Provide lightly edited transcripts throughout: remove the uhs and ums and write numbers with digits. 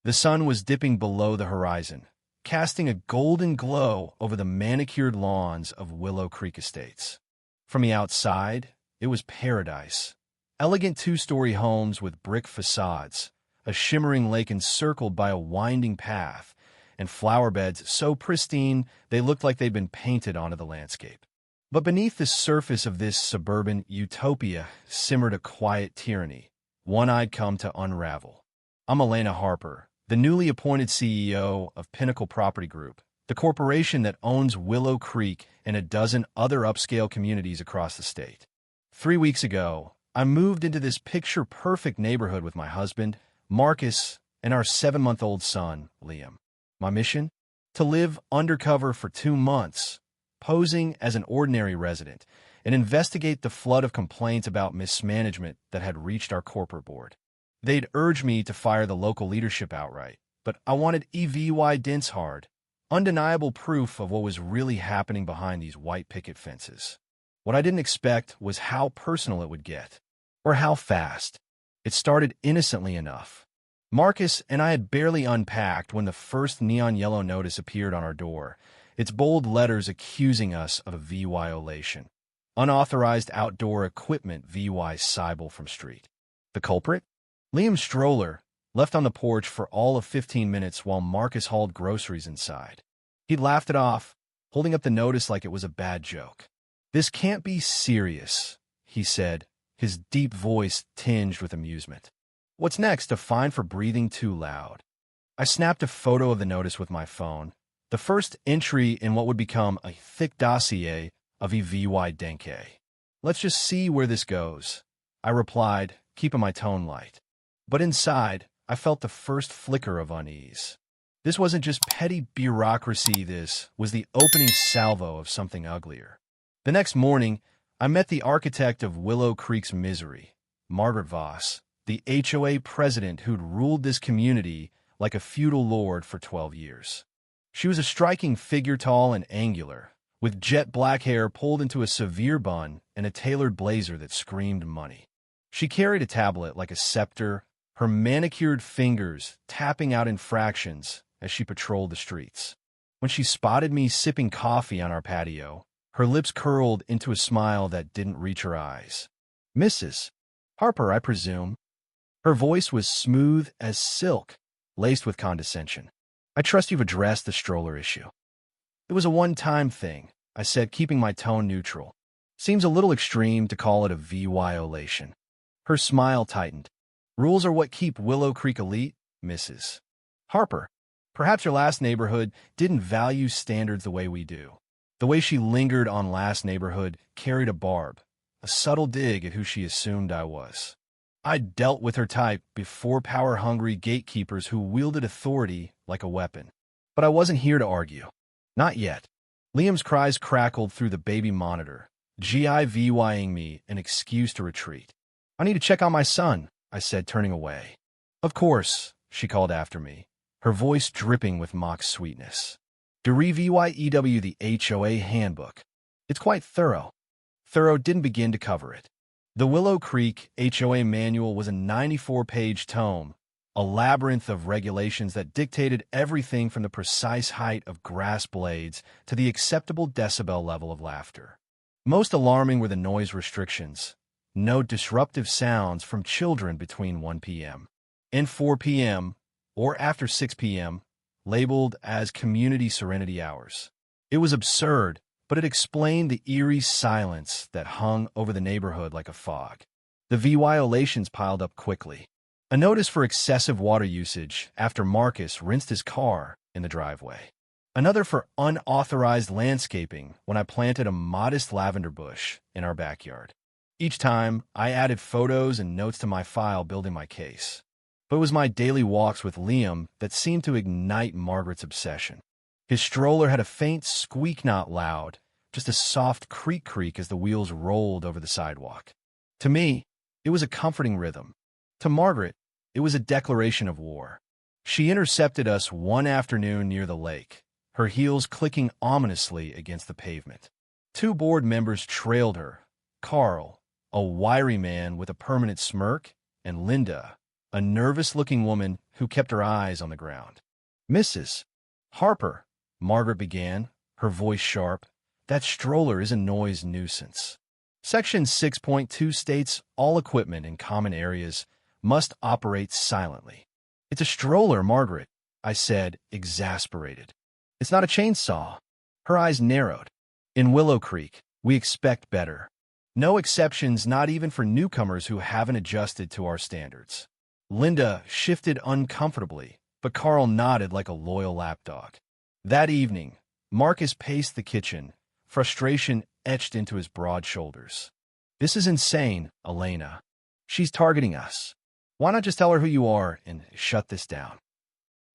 The sun was dipping below the horizon, casting a golden glow over the manicured lawns of Willow Creek Estates. From the outside, it was paradise. Elegant two-story homes with brick facades, a shimmering lake encircled by a winding path, and flower beds so pristine they looked like they'd been painted onto the landscape. But beneath the surface of this suburban utopia simmered a quiet tyranny, one I'd come to unravel. I'm Elena Harper, the newly appointed CEO of Pinnacle Property Group, the corporation that owns Willow Creek and a dozen other upscale communities across the state. 3 weeks ago, I moved into this picture-perfect neighborhood with my husband, Marcus, and our 7-month-old son, Liam. My mission? To live undercover for 2 months, posing as an ordinary resident, and investigate the flood of complaints about mismanagement that had reached our corporate board. They'd urged me to fire the local leadership outright, but I wanted evidence hard, undeniable proof of what was really happening behind these white picket fences. What I didn't expect was how personal it would get, or how fast. It started innocently enough. Marcus and I had barely unpacked when the first neon yellow notice appeared on our door, its bold letters accusing us of a violation. Unauthorized outdoor equipment Cybel from street. The culprit? Liam's stroller, left on the porch for all of 15 minutes while Marcus hauled groceries inside. He'd laughed it off, holding up the notice like it was a bad joke. "This can't be serious," he said, his deep voice tinged with amusement. "What's next? A fine for breathing too loud?" I snapped a photo of the notice with my phone, the first entry in what would become a thick dossier of EVY Denke. "Let's just see where this goes," I replied, keeping my tone light. But inside, I felt the first flicker of unease. This wasn't just petty bureaucracy, this was the opening salvo of something uglier. The next morning, I met the architect of Willow Creek's misery, Margaret Voss, the HOA president who'd ruled this community like a feudal lord for 12 years. She was a striking figure, tall and angular, with jet black hair pulled into a severe bun and a tailored blazer that screamed money. She carried a tablet like a scepter, her manicured fingers tapping out infractions as she patrolled the streets. When she spotted me sipping coffee on our patio, her lips curled into a smile that didn't reach her eyes. "Mrs. Harper, I presume." Her voice was smooth as silk, laced with condescension. "I trust you've addressed the stroller issue." "It was a one-time thing," I said, keeping my tone neutral. "Seems a little extreme to call it a violation." Her smile tightened. "Rules are what keep Willow Creek elite, Mrs. Harper. Perhaps your last neighborhood didn't value standards the way we do." The way she lingered on last neighborhood carried a barb, a subtle dig at who she assumed I was. I'd dealt with her type before, power-hungry gatekeepers who wielded authority like a weapon. But I wasn't here to argue. Not yet. Liam's cries crackled through the baby monitor, giving me an excuse to retreat. "I need to check on my son," I said, turning away. "Of course," she called after me, her voice dripping with mock sweetness. "To review the HOA handbook. It's quite thorough." Thorough didn't begin to cover it. The Willow Creek HOA manual was a 94-page tome, a labyrinth of regulations that dictated everything from the precise height of grass blades to the acceptable decibel level of laughter. Most alarming were the noise restrictions. No disruptive sounds from children between 1 p.m. and 4 p.m. or after 6 p.m., labeled as community serenity hours. It was absurd, but it explained the eerie silence that hung over the neighborhood like a fog. The violations piled up quickly. A notice for excessive water usage after Marcus rinsed his car in the driveway. Another for unauthorized landscaping when I planted a modest lavender bush in our backyard. Each time, I added photos and notes to my file building my case. But it was my daily walks with Liam that seemed to ignite Margaret's obsession. His stroller had a faint squeak, not loud, just a soft creak as the wheels rolled over the sidewalk. To me, it was a comforting rhythm. To Margaret, it was a declaration of war. She intercepted us one afternoon near the lake, her heels clicking ominously against the pavement. 2 board members trailed her, Carl, a wiry man with a permanent smirk, and Linda, a nervous-looking woman who kept her eyes on the ground. "Mrs. Harper," Margaret began, her voice sharp, "that stroller is a noise nuisance. Section 6.2 states all equipment in common areas must operate silently." "It's a stroller, Margaret," I said, exasperated. "It's not a chainsaw." Her eyes narrowed. "In Willow Creek, we expect better. No exceptions, not even for newcomers who haven't adjusted to our standards." Linda shifted uncomfortably, but Carl nodded like a loyal lapdog. That evening, Marcus paced the kitchen, frustration etched into his broad shoulders. "This is insane, Elena. She's targeting us. Why not just tell her who you are and shut this down?"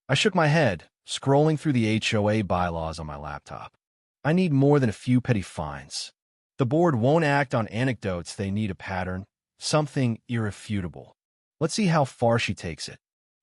I shook my head, scrolling through the HOA bylaws on my laptop. I need more than a few petty fines. The board won't act on anecdotes. They need a pattern, something irrefutable. Let's see how far she takes it.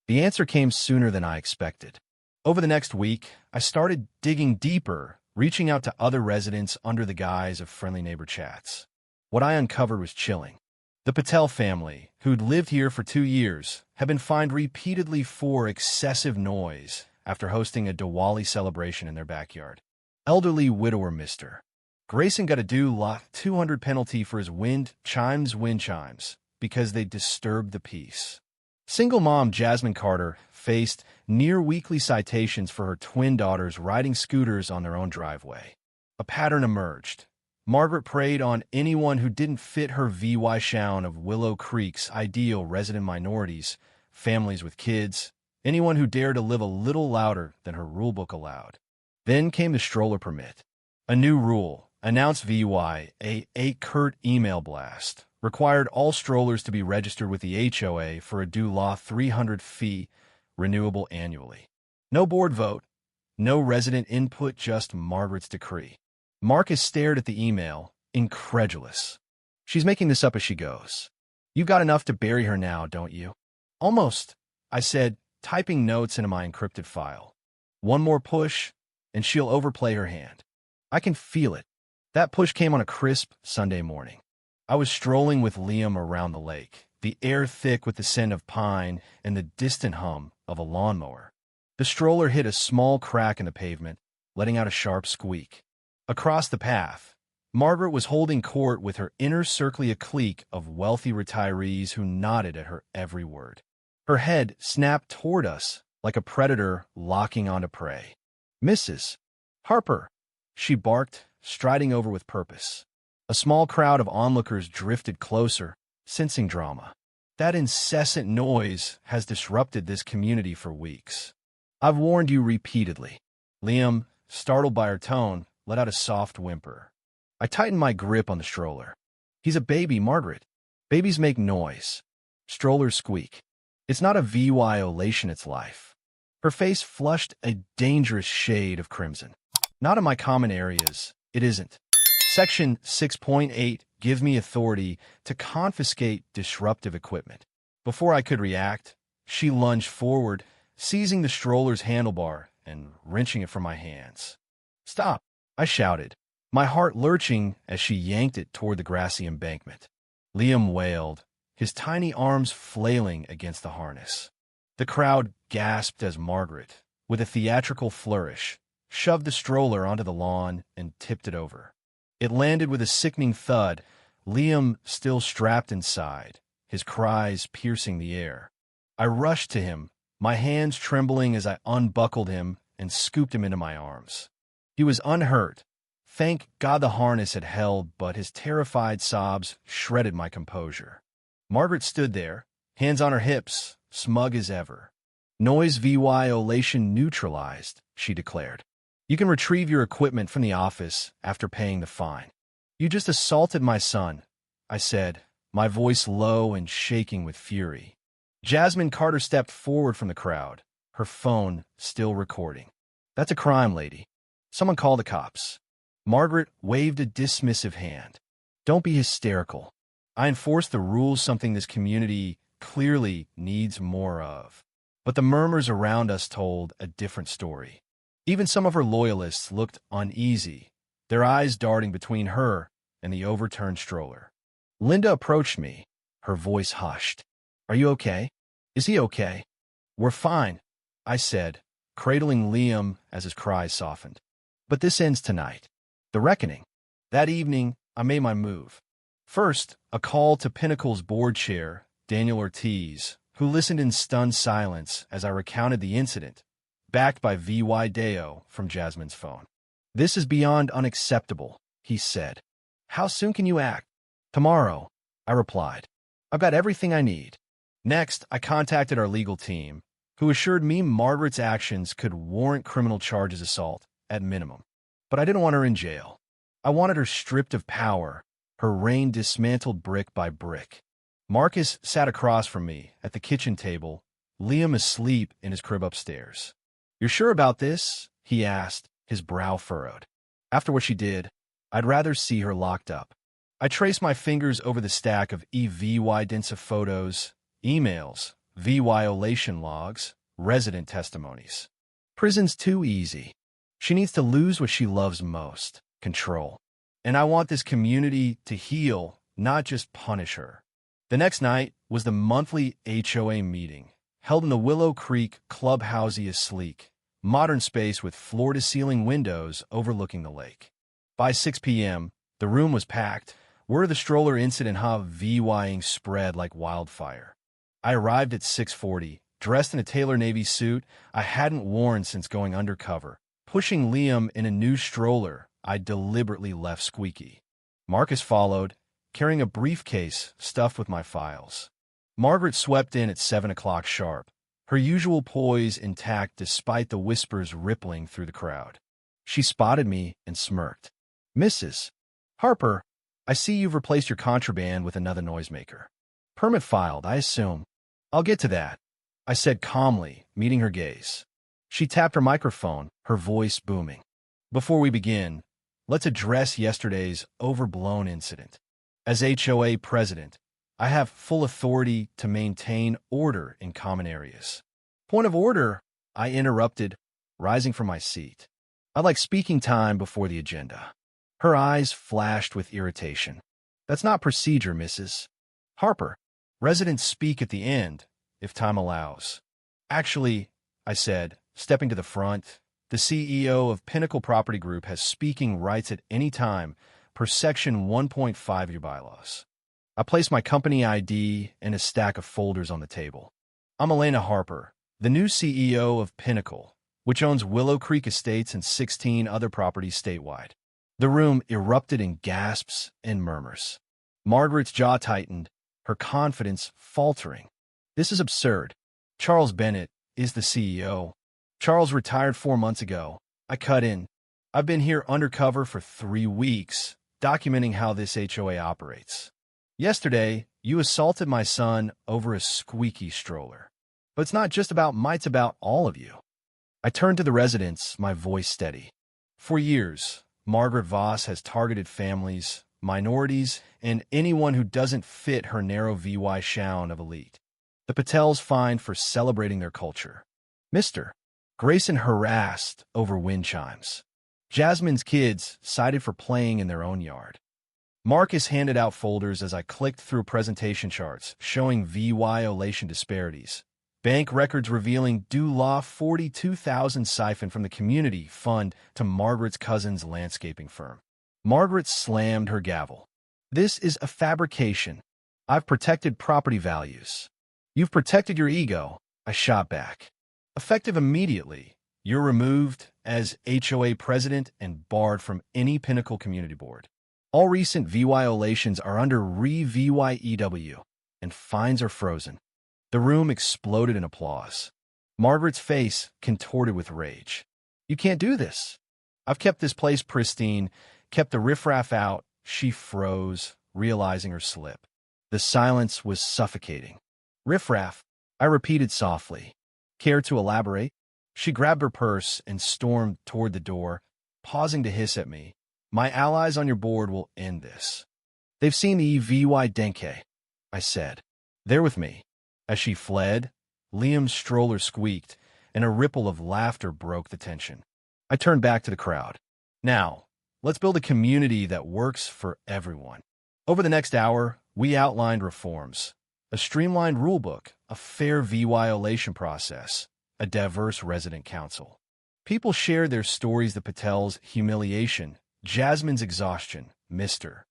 The answer came sooner than I expected. Over the next week, I started digging deeper, reaching out to other residents under the guise of friendly neighbor chats. What I uncovered was chilling. The Patel family, who'd lived here for 2 years, had been fined repeatedly for excessive noise after hosting a Diwali celebration in their backyard. Elderly widower Mr. Grayson got a $200 penalty for his wind chimes because they disturbed the peace. Single mom Jasmine Carter faced near-weekly citations for her twin daughters riding scooters on their own driveway. A pattern emerged. Margaret preyed on anyone who didn't fit her VY shown of Willow Creek's ideal resident minorities, families with kids, anyone who dared to live a little louder than her rulebook allowed. Then came the stroller permit. A new rule, announced via a curt email blast, required all strollers to be registered with the HOA for a due law 300 fee, renewable annually. No board vote, no resident input, just Margaret's decree. Marcus stared at the email, incredulous. "She's making this up as she goes. You've got enough to bury her now, don't you?" "Almost," I said, typing notes into my encrypted file. "One more push, and she'll overplay her hand. I can feel it." That push came on a crisp Sunday morning. I was strolling with Liam around the lake, the air thick with the scent of pine and the distant hum of a lawnmower. The stroller hit a small crack in the pavement, letting out a sharp squeak. Across the path, Margaret was holding court with her inner circle, a clique of wealthy retirees who nodded at her every word. Her head snapped toward us like a predator locking onto prey. "Mrs. Harper," she barked, striding over with purpose. A small crowd of onlookers drifted closer, sensing drama. "That incessant noise has disrupted this community for weeks. I've warned you repeatedly." Liam, startled by her tone, let out a soft whimper. I tightened my grip on the stroller. "He's a baby, Margaret. Babies make noise. Strollers squeak. It's not a violation, it's life." Her face flushed a dangerous shade of crimson. "Not in my common areas. It isn't. Section 6.8 gives me authority to confiscate disruptive equipment." Before I could react, she lunged forward, seizing the stroller's handlebar and wrenching it from my hands. "Stop!" I shouted, my heart lurching as she yanked it toward the grassy embankment. Liam wailed, his tiny arms flailing against the harness. The crowd gasped as Margaret, with a theatrical flourish, shoved the stroller onto the lawn and tipped it over. It landed with a sickening thud, Liam still strapped inside, his cries piercing the air. I rushed to him, my hands trembling as I unbuckled him and scooped him into my arms. He was unhurt. Thank God the harness had held, but his terrified sobs shredded my composure. Margaret stood there, hands on her hips, smug as ever. "Noise violation neutralized," she declared. "You can retrieve your equipment from the office after paying the fine." "You just assaulted my son," I said, my voice low and shaking with fury. Jasmine Carter stepped forward from the crowd, her phone still recording. "That's a crime, lady. Someone call the cops." Margaret waved a dismissive hand. "Don't be hysterical. I enforce the rules, something this community clearly needs more of." But the murmurs around us told a different story. Even some of her loyalists looked uneasy, their eyes darting between her and the overturned stroller. Linda approached me, her voice hushed. "Are you okay?" Is he okay? We're fine, I said, cradling Liam as his cries softened. But this ends tonight. The reckoning. That evening, I made my move. First, a call to Pinnacle's board chair, Daniel Ortiz, who listened in stunned silence as I recounted the incident, backed by V.Y. Deo from Jasmine's phone. This is beyond unacceptable, he said. How soon can you act? Tomorrow, I replied. I've got everything I need. Next, I contacted our legal team, who assured me Margaret's actions could warrant criminal charges assault, at minimum. But I didn't want her in jail. I wanted her stripped of power, her reign dismantled brick by brick. Marcus sat across from me at the kitchen table, Liam asleep in his crib upstairs. You're sure about this? He asked, his brow furrowed. After what she did, I'd rather see her locked up. I traced my fingers over the stack of evidence photos, emails, violation logs, resident testimonies. Prison's too easy. She needs to lose what she loves most, control. And I want this community to heal, not just punish her. The next night was the monthly HOA meeting, held in the Willow Creek clubhouse sleek, modern space with floor-to-ceiling windows overlooking the lake. By 6 p.m., the room was packed. Word of the stroller incident VYing spread like wildfire. I arrived at 6:40, dressed in a Taylor Navy suit I hadn't worn since going undercover, pushing Liam in a new stroller I deliberately left squeaky. Marcus followed, carrying a briefcase stuffed with my files. Margaret swept in at 7 o'clock sharp, her usual poise intact despite the whispers rippling through the crowd. She spotted me and smirked. Mrs. Harper, I see you've replaced your contraband with another noisemaker. Permit filed, I assume. I'll get to that, I said calmly, meeting her gaze. She tapped her microphone, her voice booming. Before we begin, let's address yesterday's overblown incident. As HOA president, I have full authority to maintain order in common areas. Point of order, I interrupted, rising from my seat. I'd like speaking time before the agenda. Her eyes flashed with irritation. That's not procedure, Mrs. Harper. Residents speak at the end, if time allows. Actually, I said, stepping to the front, the CEO of Pinnacle Property Group has speaking rights at any time per Section 1.5 of your bylaws. I placed my company ID and a stack of folders on the table. I'm Elena Harper, the new CEO of Pinnacle, which owns Willow Creek Estates and 16 other properties statewide. The room erupted in gasps and murmurs. Margaret's jaw tightened, her confidence faltering. This is absurd. Charles Bennett is the CEO. Charles retired 4 months ago. I cut in. I've been here undercover for 3 weeks, documenting how this HOA operates. Yesterday, you assaulted my son over a squeaky stroller. But it's not just about me, it's about all of you. I turned to the residents, my voice steady. For years, Margaret Voss has targeted families, minorities, and anyone who doesn't fit her narrow VY shown of elite. The Patels fined for celebrating their culture. Mr. Grayson harassed over wind chimes. Jasmine's kids cited for playing in their own yard. Marcus handed out folders as I clicked through presentation charts showing violation disparities. Bank records revealing due law $42,000 siphoned from the community fund to Margaret's cousin's landscaping firm. Margaret slammed her gavel. This is a fabrication. I've protected property values. You've protected your ego, I shot back. Effective immediately, you're removed as HOA president and barred from any Pinnacle community board. All recent violations are under re-VYEW, and fines are frozen. The room exploded in applause. Margaret's face contorted with rage. You can't do this. I've kept this place pristine, kept the riffraff out. She froze, realizing her slip. The silence was suffocating. Riffraff, I repeated softly. Care to elaborate? She grabbed her purse and stormed toward the door, pausing to hiss at me. My allies on your board will end this. They've seen the VY Denke, I said. They're with me. As she fled, Liam's stroller squeaked, and a ripple of laughter broke the tension. I turned back to the crowd. Now, let's build a community that works for everyone. Over the next hour, we outlined reforms. a streamlined rulebook, a fair violation process, a diverse resident council. People shared their stories: the Patels' humiliation, Jasmine's exhaustion, Mr.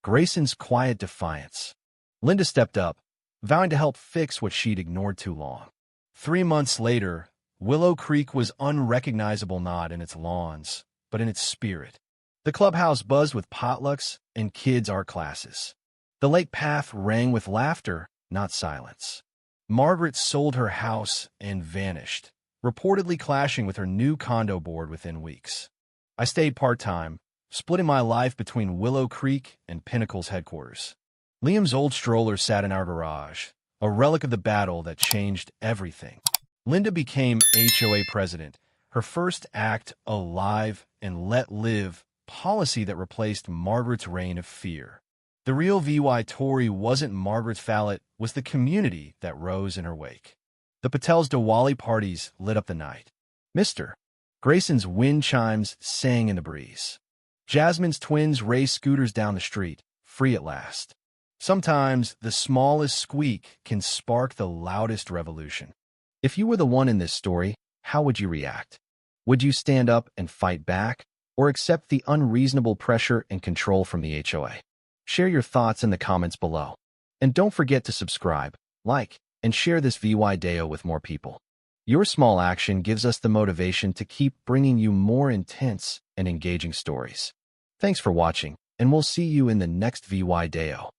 Grayson's quiet defiance. Linda stepped up, vowing to help fix what she'd ignored too long. 3 months later, Willow Creek was unrecognizable not in its lawns, but in its spirit. The clubhouse buzzed with potlucks and kids' art classes. The lake path rang with laughter, not silence. Margaret sold her house and vanished, reportedly clashing with her new condo board within weeks. I stayed part-time, splitting my life between Willow Creek and Pinnacle's headquarters. Liam's old stroller sat in our garage, a relic of the battle that changed everything. Linda became HOA president, her first act a live and let live policy that replaced Margaret's reign of fear. The real VY Tory wasn't Margaret's valet, was the community that rose in her wake. The Patels' Diwali parties lit up the night. Mr. Grayson's wind chimes sang in the breeze. Jasmine's twins raced scooters down the street, free at last. Sometimes the smallest squeak can spark the loudest revolution. If you were the one in this story, how would you react? Would you stand up and fight back, or accept the unreasonable pressure and control from the HOA? Share your thoughts in the comments below. And don't forget to subscribe, like, and share this VY Deo with more people. Your small action gives us the motivation to keep bringing you more intense and engaging stories. Thanks for watching, and we'll see you in the next VY Deo.